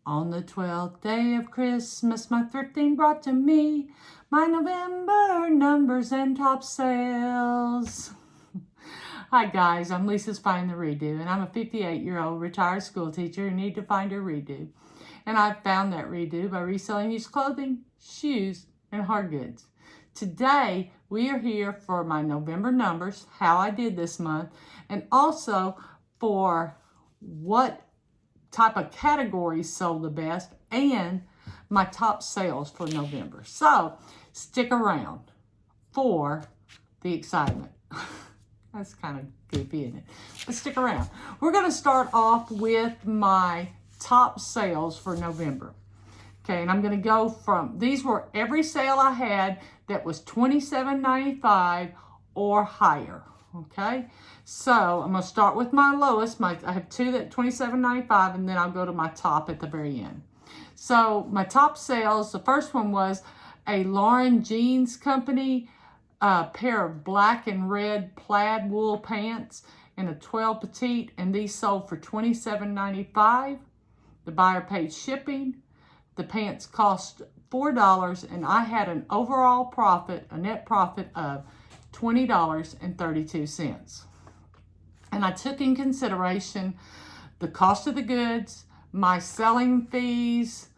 On the 12th day of Christmas, my thrifting brought to me my November numbers and top sales. Hi guys, I'm Lisa's Find the Redo, and I'm a 58-year-old retired school teacher who need to find a redo. And I found that redo by reselling used clothing, shoes, and hard goods. Today, we are here for my November numbers, how I did this month, and also for what type of categories sold the best and my top sales for November. So stick around for the excitement. That's kind of goofy, isn't it? But stick around. We're going to start off with my top sales for November. Okay, and I'm going to go from, these were every sale I had that was $27.95 or higher. Okay, so I'm going to start with my lowest. I have two that $27.95, and then I'll go to my top at the very end. So my top sales, the first one was a Lauren Jeans Company pair of black and red plaid wool pants in a 12 petite, and these sold for $27.95. The buyer paid shipping. The pants cost $4, and I had an overall profit, a net profit of $20.32. And I took in consideration the cost of the goods, my selling fees,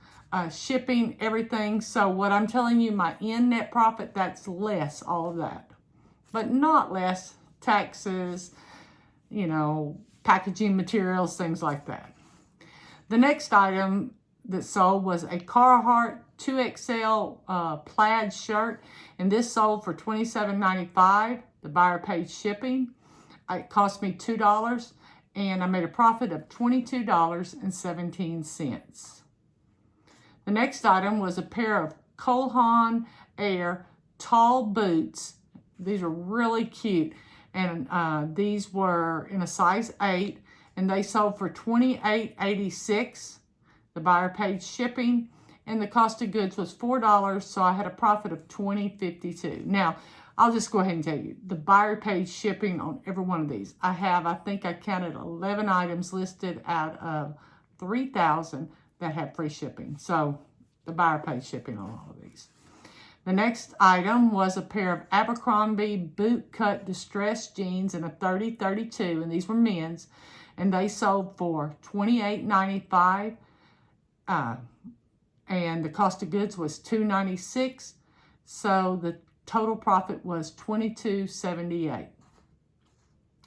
shipping, everything. So what I'm telling you, my end net profit, that's less all of that. But not less taxes, packaging materials, things like that. The next item that sold was a Carhartt 2XL plaid shirt, and this sold for $27.95. The buyer paid shipping. It cost me $2, and I made a profit of $22.17. The next item was a pair of Cole Haan Air tall boots. These are really cute, and these were in a size 8, and they sold for $28.86. The buyer paid shipping, and the cost of goods was $4, so I had a profit of $20.52. Now, I'll just go ahead and tell you, the buyer paid shipping on every one of these. I think I counted 11 items listed out of 3,000 that had free shipping. So the buyer paid shipping on all of these. The next item was a pair of Abercrombie boot-cut distressed jeans in a 30-32, and these were men's, and they sold for $28.95. And the cost of goods was $2.96, so the total profit was $22.78.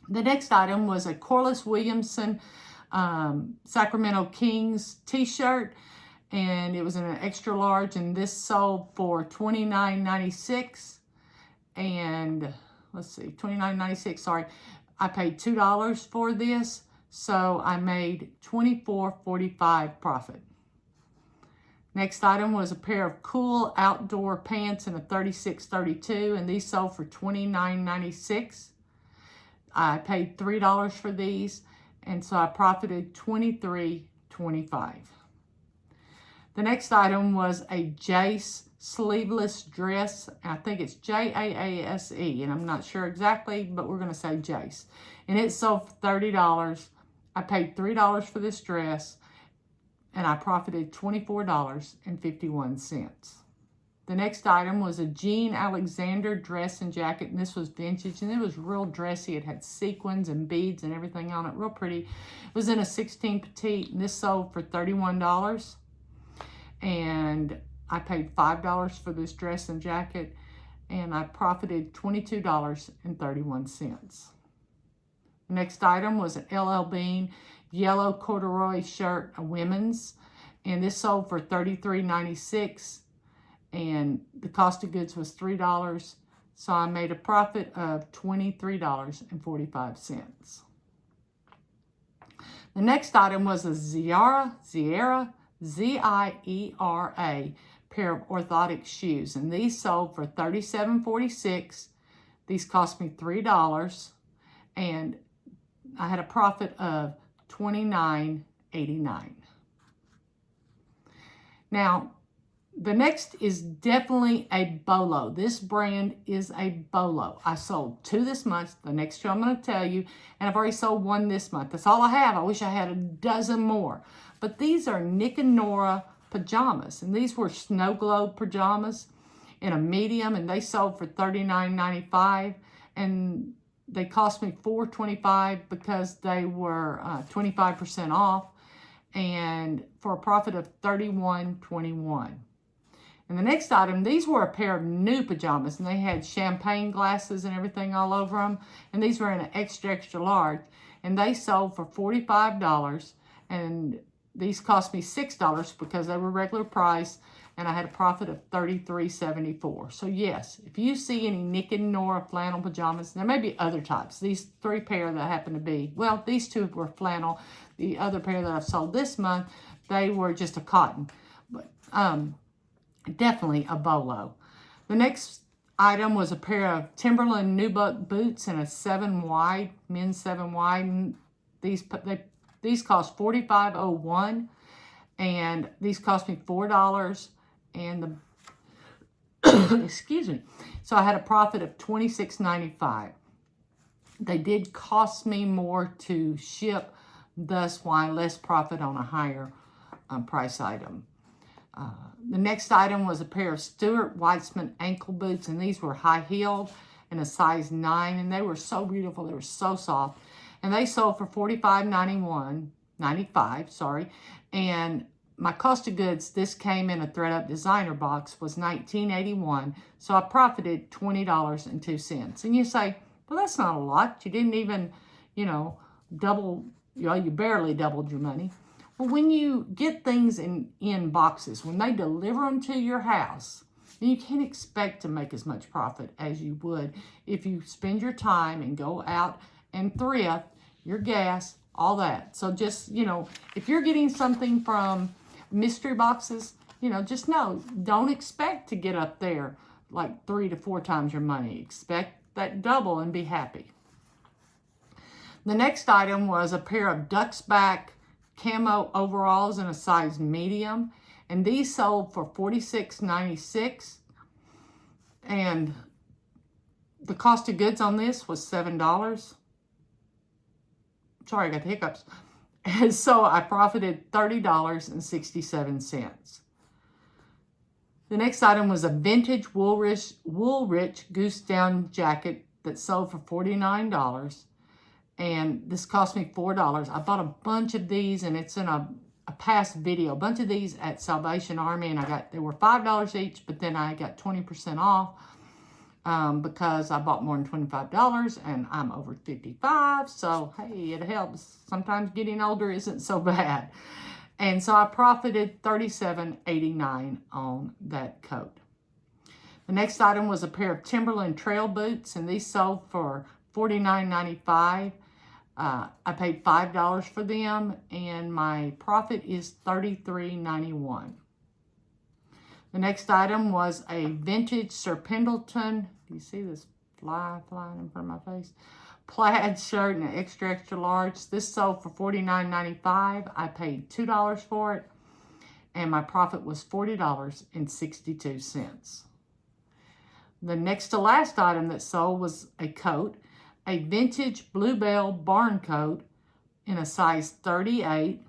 The next item was a Corliss Williamson Sacramento Kings t-shirt, and it was in an extra large, and this sold for $29.96. And let's see, $29.96, sorry. I paid $2 for this, so I made $24.45 profit. Next item was a pair of cool outdoor pants in a 36-32, and these sold for $29.96. I paid $3 for these, and so I profited $23.25. The next item was a Jace sleeveless dress. I think it's Jaase, and I'm not sure exactly, but we're going to say Jace. And it sold for $30. I paid $3 for this dress, and I profited $24.51. The next item was a Jean Alexander dress and jacket, and this was vintage, and it was real dressy. It had sequins and beads and everything on it, real pretty. It was in a 16 petite, and this sold for $31. And I paid $5 for this dress and jacket, and I profited $22.31. The next item was an LL Bean yellow corduroy shirt, a women's, and this sold for $33.96, and the cost of goods was $3, so I made a profit of $23.45. The next item was a Ziera, Z-I-E-R-A, pair of orthotic shoes, and these sold for $37.46. These cost me $3, and I had a profit of $29.89. Now, the next is definitely a bolo. This brand is a bolo. I sold 2 this month. The next 2 I'm going to tell you, and I've already sold 1 this month. That's all I have. I wish I had a dozen more. but these are Nickinora Pajamas, and these were snow globe pajamas in a medium, and they sold for $39.95, and they cost me $4.25 because they were 25% off, and for a profit of $31.21. And the next item, these were a pair of new pajamas, and they had champagne glasses and everything all over them, and these were in an extra, extra large, and they sold for $45, and these cost me $6 because they were regular price, and I had a profit of $33.74. So yes, if you see any Nickinora flannel pajamas, there may be other types. These 3 pair that happen to be, well, these 2 were flannel. The other pair that I've sold this month, they were just a cotton. But definitely a bolo. The next item was a pair of Timberland nubuck boots in a 7 wide, men's 7 wide. And these cost $45.01, and these cost me $4. And the excuse me. So I had a profit of $26.95. They did cost me more to ship, thus why less profit on a higher price item. The next item was a pair of Stuart Weitzman ankle boots, and these were high-heeled in a size 9, and they were so beautiful. They were so soft, and they sold for $45.95, sorry, and my cost of goods, this came in a thread-up designer box, was $19.81, so I profited $20.02. And you say, well, that's not a lot. You didn't even, double, you barely doubled your money. Well, when you get things in boxes, when they deliver them to your house, you can't expect to make as much profit as you would if you spend your time and go out and thrift, your gas, all that. So just, if you're getting something from mystery boxes, just know, don't expect to get up there like 3 to 4 times your money. Expect that double and be happy. The next item was a pair of duck's back camo overalls in a size medium, and these sold for $46.96, and the cost of goods on this was $7. Sorry, I got the hiccups. And so I profited $30.67. The next item was a vintage Woolrich goose down jacket that sold for $49. And this cost me $4. I bought a bunch of these, and it's in a past video. A bunch of these at Salvation Army, and they were $5 each, but then I got 20% off because I bought more than $25, and I'm over 55, so hey, it helps. Sometimes getting older isn't so bad. And so I profited $37.89 on that coat. The next item was a pair of Timberland trail boots, and these sold for $49.95. I paid $5 for them, and my profit is $33.91. The next item was a vintage Sir Pendleton. Do you see this flying in front of my face? Plaid shirt in an extra, extra large. This sold for $49.95. I paid $2 for it, and my profit was $40.62. The next to last item that sold was a coat, a vintage Bluebell barn coat in a size 38.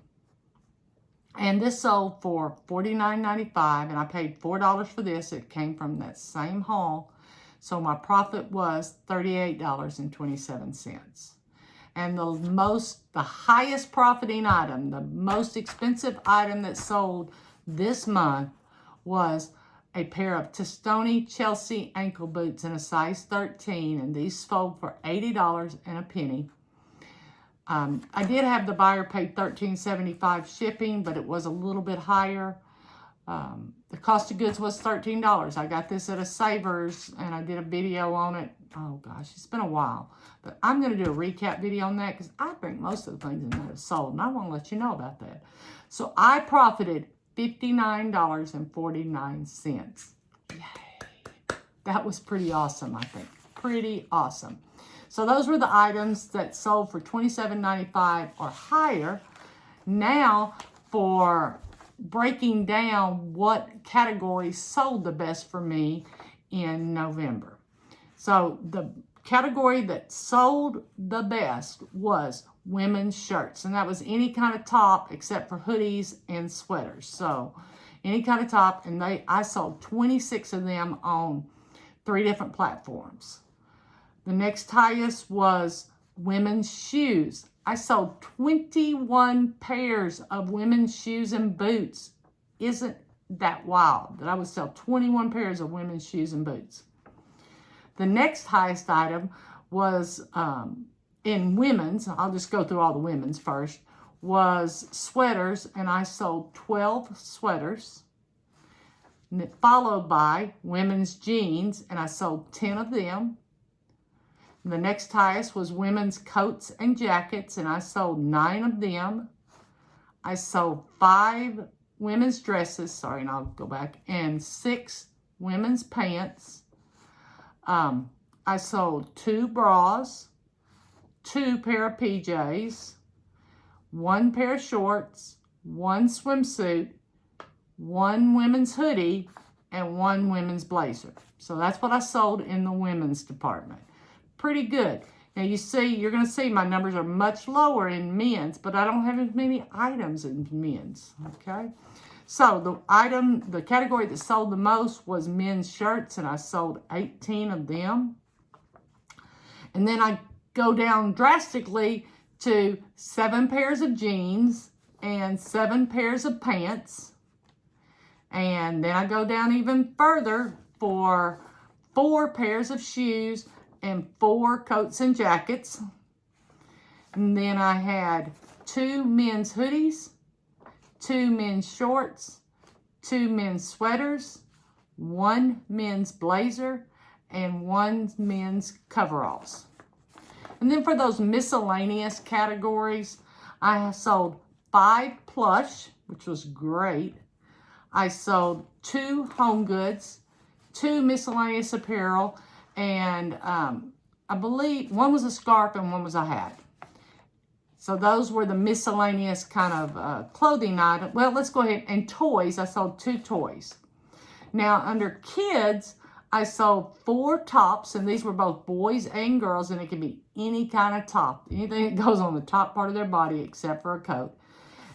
And this sold for $49.95, and I paid $4 for this. It came from that same haul. So my profit was $38.27. And the highest profiting item, the most expensive item that sold this month was a pair of Testoni Chelsea ankle boots in a size 13, and these sold for $80 and a penny. I did have the buyer pay $13.75 shipping, but it was a little bit higher. The cost of goods was $13. I got this at a Savers, and I did a video on it. Oh gosh, it's been a while. But I'm going to do a recap video on that because I think most of the things in that have sold, and I want to let you know about that. So I profited $59.49. Yay. That was pretty awesome, I think. Pretty awesome. So those were the items that sold for $27.95 or higher. Now for breaking down what categories sold the best for me in November. So the category that sold the best was women's shirts. And that was any kind of top except for hoodies and sweaters. So any kind of top. And I sold 26 of them on 3 different platforms. The next highest was women's shoes. I sold 21 pairs of women's shoes and boots. Isn't that wild that I would sell 21 pairs of women's shoes and boots? The next highest item was in women's, I'll just go through all the women's first, was sweaters, and I sold 12 sweaters, followed by women's jeans, and I sold 10 of them. The next highest was women's coats and jackets, and I sold 9 of them. I sold 5 women's dresses, and I'll go back, and 6 women's pants. I sold 2 bras, 2 pair of PJs, 1 pair of shorts, 1 swimsuit, 1 women's hoodie, and 1 women's blazer. So that's what I sold in the women's department. Pretty good. Now you're going to see my numbers are much lower in men's, but I don't have as many items in men's, okay? So the category that sold the most was men's shirts, and I sold 18 of them. And then I go down drastically to 7 pairs of jeans and 7 pairs of pants. And then I go down even further for 4 pairs of shoes and 4 coats and jackets. And then I had 2 men's hoodies, 2 men's shorts, 2 men's sweaters, 1 men's blazer, and 1 men's coveralls. And then for those miscellaneous categories, I sold 5 plush, which was great. I sold 2 home goods, 2 miscellaneous apparel, and I believe 1 was a scarf and 1 was a hat. So those were the miscellaneous kind of clothing items. Well, let's go ahead. And toys, I sold 2 toys. Now, under kids, I sold 4 tops, and these were both boys and girls, and it can be any kind of top, anything that goes on the top part of their body except for a coat.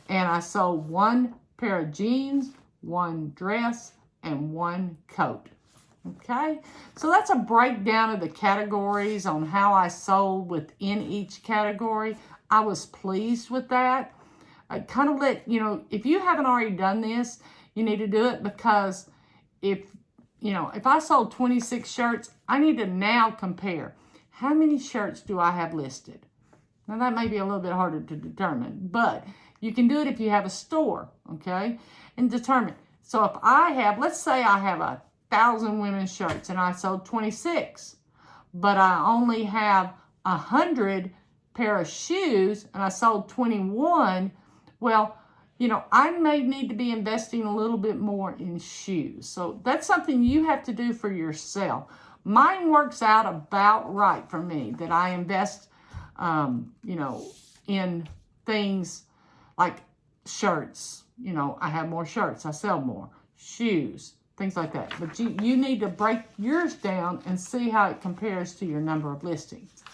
And I sold 1 pair of jeans, 1 dress, and 1 coat. Okay, so that's a breakdown of the categories on how I sold within each category. I was pleased with that. I kind of if you haven't already done this, you need to do it, because if I sold 26 shirts, I need to now compare how many shirts do I have listed. Now that may be a little bit harder to determine, but you can do it if you have a store, okay, and determine. So if let's say I have 1,000 women's shirts and I sold 26, but I only have 100 pair of shoes and I sold 21, well, I may need to be investing a little bit more in shoes. So that's something you have to do for yourself. Mine works out about right for me, that I invest, in things like shirts. I have more shirts, I sell more. Shoes, things like that. But you need to break yours down and see how it compares to your number of listings.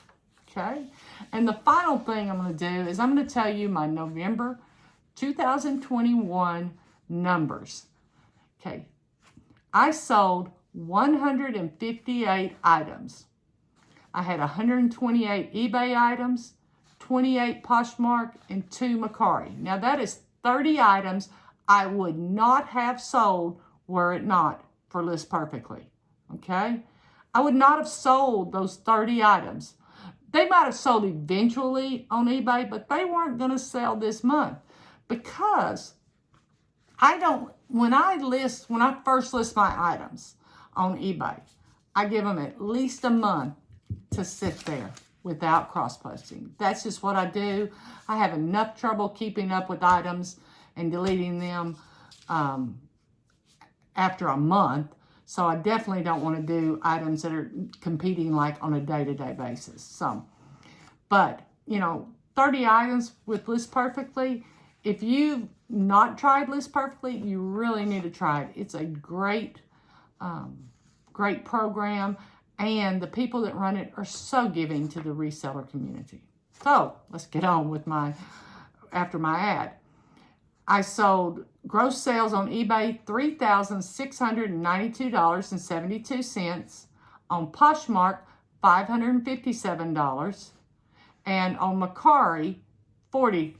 Okay? And the final thing I'm going to do is I'm going to tell you my November 2021 numbers. Okay. I sold 158 items. I had 128 eBay items, 28 Poshmark, and 2 Mercari. Now that is 30 items I would not have sold were it not for List Perfectly. Okay? I would not have sold those 30 items. They might have sold eventually on eBay, but they weren't going to sell this month, because when I first list my items on eBay, I give them at least a month to sit there without cross-posting. That's just what I do. I have enough trouble keeping up with items and deleting them after a month. So I definitely don't want to do items that are competing like on a day-to-day basis. So, but 30 items with List Perfectly. If you've not tried List Perfectly, you really need to try it. It's a great, great program, and the people that run it are so giving to the reseller community. So let's get on with after my ad. I sold gross sales on eBay $3,692.72, on Poshmark $557, and on Mercari $40.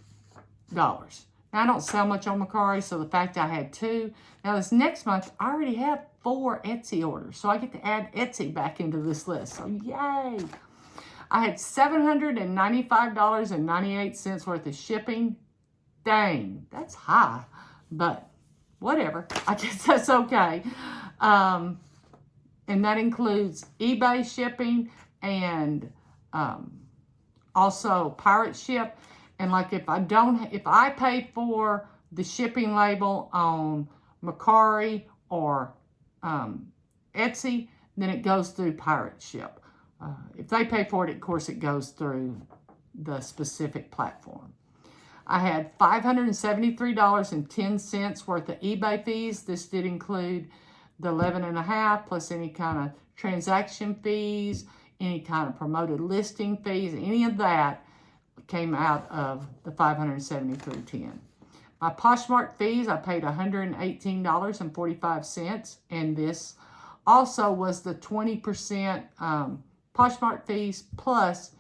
Now, I don't sell much on Mercari, so the fact I had 2. Now, this next month, I already have 4 Etsy orders, so I get to add Etsy back into this list. So, yay! I had $795.98 worth of shipping. Dang, that's high, but whatever. I guess that's okay. And that includes eBay shipping and also pirate ship. And like if I pay for the shipping label on Mercari or Etsy, then it goes through pirate ship. If they pay for it, of course, it goes through the specific platform. I had $573.10 worth of eBay fees. This did include the 11.5 plus any kind of transaction fees, any kind of promoted listing fees, any of that came out of the $573.10. My Poshmark fees, I paid $118.45, and this also was the 20% Poshmark fees plus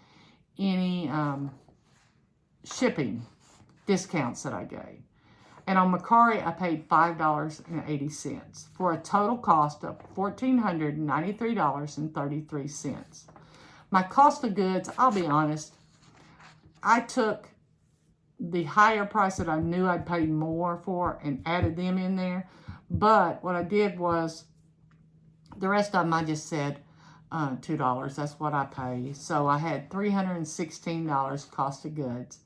any shipping discounts that I gave. And on Mercari, I paid $5.80 for a total cost of $1,493.33. My cost of goods, I'll be honest, I took the higher price that I knew I'd pay more for and added them in there. But what I did was, the rest of them I just said $2. That's what I pay. So I had $316 cost of goods,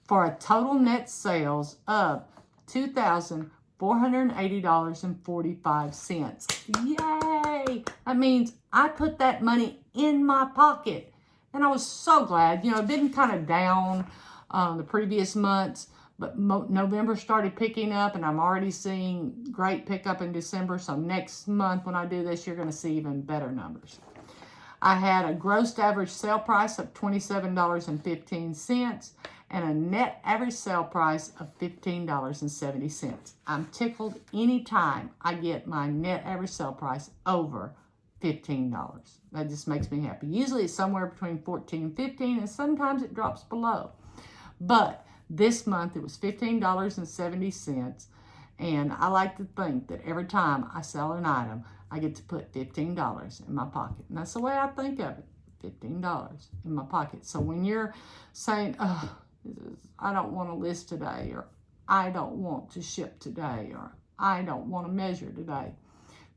for a total net sales of $2,480.45. Yay! That means I put that money in my pocket. And I was so glad. You know, I've been kind of down the previous months, but November started picking up, and I'm already seeing great pickup in December. So next month when I do this, you're going to see even better numbers. I had a gross average sale price of $27.15 and a net average sale price of $15.70. I'm tickled anytime I get my net average sale price over $15. That just makes me happy. Usually it's somewhere between $14 and $15, and sometimes it drops below. But this month it was $15.70, and I like to think that every time I sell an item, I get to put $15 in my pocket. And that's the way I think of it, $15 in my pocket. So when you're saying, oh, I don't want to list today, or I don't want to ship today, or I don't want to measure today,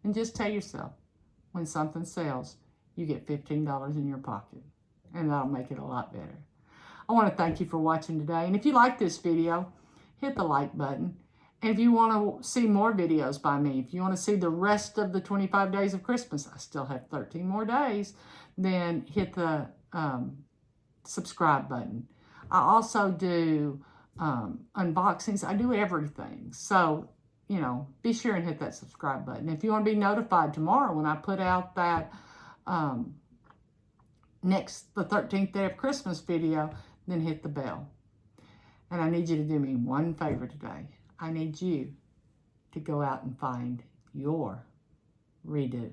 then just tell yourself, when something sells, you get $15 in your pocket, and that'll make it a lot better. I want to thank you for watching today, and if you like this video, hit the like button. And if you want to see more videos by me, if you want to see the rest of the 25 days of Christmas, I still have 13 more days, then hit the subscribe button. I also do unboxings. I do everything. So, you know, be sure and hit that subscribe button. If you want to be notified tomorrow when I put out that the 13th day of Christmas video, then hit the bell. And I need you to do me one favor today. I need you to go out and find your redo.